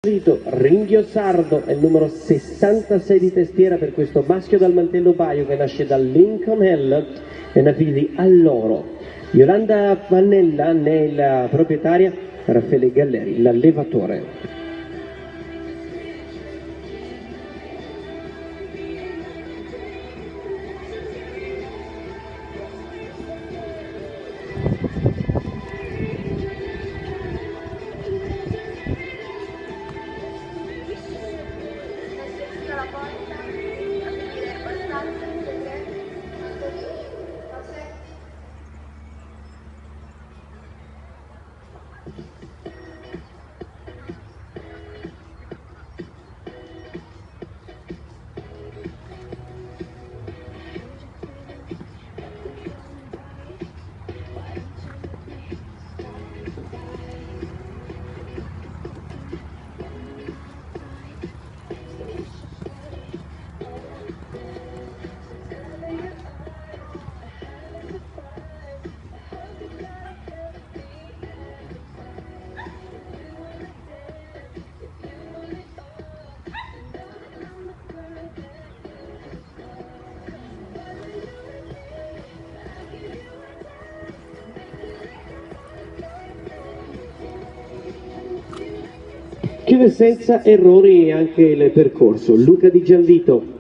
Ringhio Sardo è il numero 66 di testiera per questo maschio dal mantello baio che nasce da Lincoln Hill e navigli all'oro. Yolanda Pannella ne è la proprietaria, Raffaele Galleri l'allevatore. Chiude senza errori anche il percorso. Luca Di Gianvito